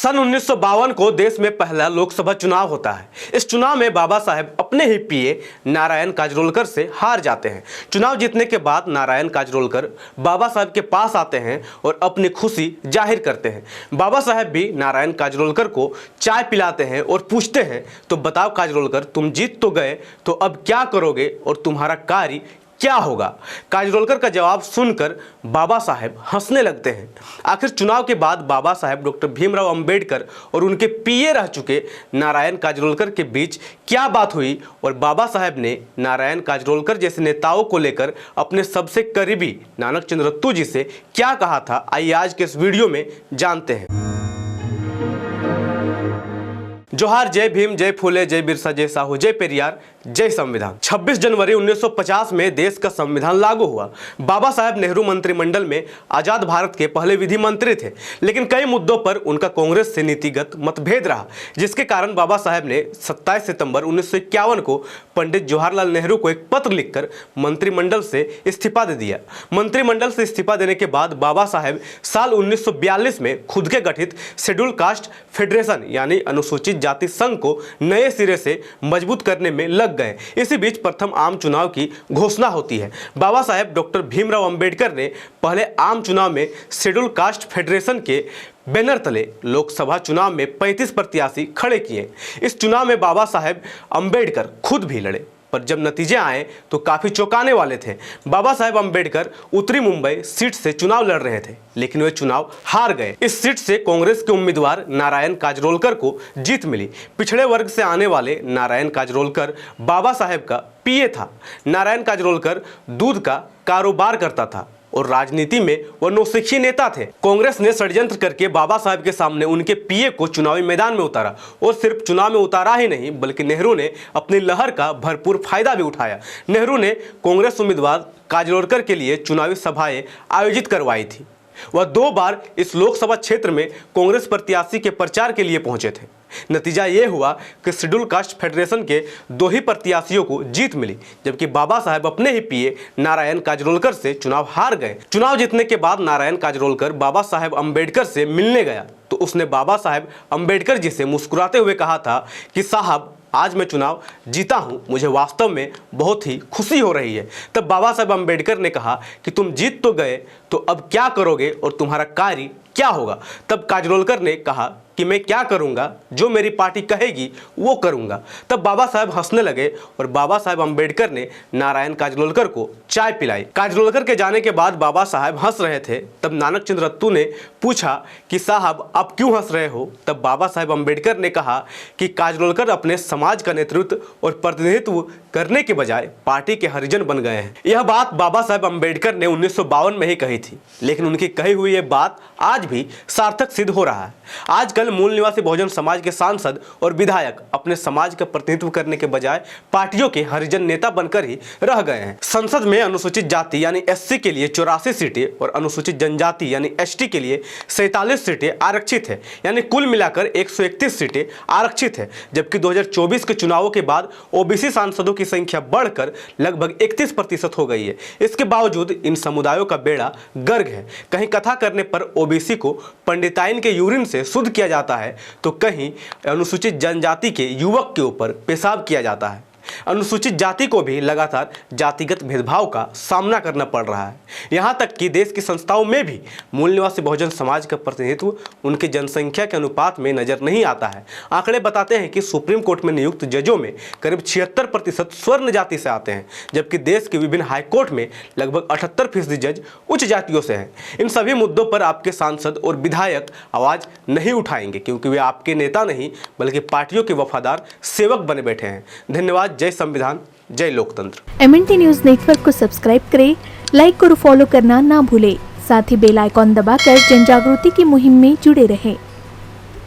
सन 1952 को देश में पहला लोकसभा चुनाव होता है। इस चुनाव में बाबा साहेब अपने ही पीए नारायण काजरोलकर से हार जाते हैं। चुनाव जीतने के बाद नारायण काजरोलकर बाबा साहेब के पास आते हैं और अपनी खुशी जाहिर करते हैं। बाबा साहेब भी नारायण काजरोलकर को चाय पिलाते हैं और पूछते हैं, तो बताओ काजरोलकर, तुम जीत तो गए, तो अब क्या करोगे और तुम्हारा कार्य क्या होगा। काजरोलकर का जवाब सुनकर बाबा साहेब हंसने लगते हैं। आखिर चुनाव के बाद बाबा साहेब डॉक्टर भीमराव अंबेडकर और उनके पीए रह चुके नारायण काजरोलकर के बीच क्या बात हुई और बाबा साहेब ने नारायण काजरोलकर जैसे नेताओं को लेकर अपने सबसे करीबी नानक चंद्र रत्तू जी से क्या कहा था, आइए आज के इस वीडियो में जानते हैं। जोहार, जय भीम, जय फूले, जय बिरसा, जय साहू, जय पेरियार, जय संविधान। 26 जनवरी 1950 में देश का संविधान लागू हुआ। बाबा साहेब नेहरू मंत्रिमंडल में आजाद भारत के पहले विधि मंत्री थे, लेकिन कई मुद्दों पर उनका कांग्रेस से नीतिगत मतभेद रहा, जिसके कारण बाबा साहेब ने 27 सितंबर 1951 को पंडित जवाहरलाल नेहरू को एक पत्र लिखकर मंत्रिमंडल से इस्तीफा दे दिया। मंत्रिमंडल से इस्तीफा देने के बाद बाबा साहेब साल 1942 में खुद के गठित शेड्यूल कास्ट फेडरेशन यानी अनुसूचित जाति संघ को नए सिरे से मजबूत करने में लग गए। इसी बीच प्रथम आम चुनाव की घोषणा होती है। बाबा साहेब डॉक्टर भीमराव अंबेडकर ने पहले आम चुनाव में शेड्यूल कास्ट फेडरेशन के बैनर तले लोकसभा चुनाव में 35 प्रत्याशी खड़े किए। इस चुनाव में बाबा साहेब अंबेडकर खुद भी लड़े, पर जब नतीजे आए तो काफी चौंकाने वाले थे। बाबा साहेब अंबेडकर उत्तरी मुंबई सीट से चुनाव लड़ रहे थे, लेकिन वे चुनाव हार गए। इस सीट से कांग्रेस के उम्मीदवार नारायण काजरोलकर को जीत मिली। पिछड़े वर्ग से आने वाले नारायण काजरोलकर बाबा साहेब का पीए था। नारायण काजरोलकर दूध का कारोबार करता था और राजनीति में वह नौसिखिए नेता थे। कांग्रेस ने षड्यंत्र करके बाबा साहेब के सामने उनके पीए को चुनावी मैदान में उतारा और सिर्फ चुनाव में उतारा ही नहीं, बल्कि नेहरू ने अपनी लहर का भरपूर फायदा भी उठाया। नेहरू ने कांग्रेस उम्मीदवार काजरोलकर के लिए चुनावी सभाएं आयोजित करवाई थी। वह 2 बार इस लोकसभा क्षेत्र में कांग्रेस प्रत्याशी के प्रचार के लिए पहुंचे थे। नतीजा यह हुआ कि शेड्यूल कास्ट फेडरेशन के 2 ही प्रत्याशियों को जीत मिली, जबकि बाबा साहेब अपने ही पीए नारायण काजरोलकर से चुनाव हार गए। चुनाव जीतने के बाद नारायण काजरोलकर बाबा साहेब अंबेडकर से मिलने गया तो उसने बाबा साहेब अंबेडकर जी से मुस्कुराते हुए कहा था कि साहब, आज मैं चुनाव जीता हूं, मुझे वास्तव में बहुत ही खुशी हो रही है। तब बाबा साहेब अंबेडकर ने कहा कि तुम जीत तो गए, तो अब क्या करोगे और तुम्हारा कार्य क्या होगा। तब काजरोलकर ने कहा कि मैं क्या करूंगा, जो मेरी पार्टी कहेगी वो करूंगा। तब बाबा साहेब हंसने लगे और बाबा साहेब अंबेडकर ने नारायण काजरोलकर को चाय पिलाई। काजरोलकर के जाने के बाद बाबा साहेब हंस रहे थे। तब नानक चंद्र रत्तू ने पूछा कि साहब, आप क्यों हंस रहे हो। तब बाबा साहेब अंबेडकर ने कहा कि काजरोलकर अपने समाज का नेतृत्व और प्रतिनिधित्व करने के बजाय पार्टी के हरिजन बन गए हैं। यह बात बाबा साहेब अंबेडकर ने 1952 में ही कही थी, लेकिन उनकी कही हुई यह बात आज भी सार्थक सिद्ध हो रहा है। आजकल मूल निवासी बहुजन समाज के सांसद और विधायक अपने समाज का प्रतिनिधित्व करने के बजाय पार्टियों के हरिजन नेता बनकर ही रह गए हैं। संसद में अनुसूचित जाति यानी एससी के लिए 84 सीटें और अनुसूचित जनजाति यानी एसटी के लिए 47 सीटें आरक्षित है, यानी कुल मिलाकर 131 सीटें आरक्षित है। जबकि 2024 के चुनावों के बाद ओबीसी सांसदों की संख्या बढ़कर लगभग 31% हो गई है। इसके बावजूद इन समुदायों का बेड़ा गर्क है। कहीं कथा करने पर ओबीसी को पंडिताइन के यूरिन से शुद्ध किया जाता है, तो कहीं अनुसूचित जनजाति के युवक के ऊपर पेशाब किया जाता है। अनुसूचित जाति को भी लगातार जातिगत भेदभाव का सामना करना पड़ रहा है। यहाँ तक कि देश की संस्थाओं में भी मूल निवासी बहुजन समाज का प्रतिनिधित्व उनकी जनसंख्या के अनुपात में नजर नहीं आता है। आंकड़े बताते हैं कि सुप्रीम कोर्ट में नियुक्त जजों में करीब 76% स्वर्ण जाति से आते हैं, जबकि देश के विभिन्न हाईकोर्ट में लगभग 78% जज उच्च जातियों से हैं। इन सभी मुद्दों पर आपके सांसद और विधायक आवाज नहीं उठाएंगे, क्योंकि वे आपके नेता नहीं बल्कि पार्टियों के वफादार सेवक बने बैठे हैं। धन्यवाद। जय संविधान, जय लोकतंत्र। MNT न्यूज नेटवर्क को सब्सक्राइब करें, लाइक और फॉलो करना ना भूलें। साथ ही बेल आइकॉन दबाकर जन जागृति की मुहिम में जुड़े रहें।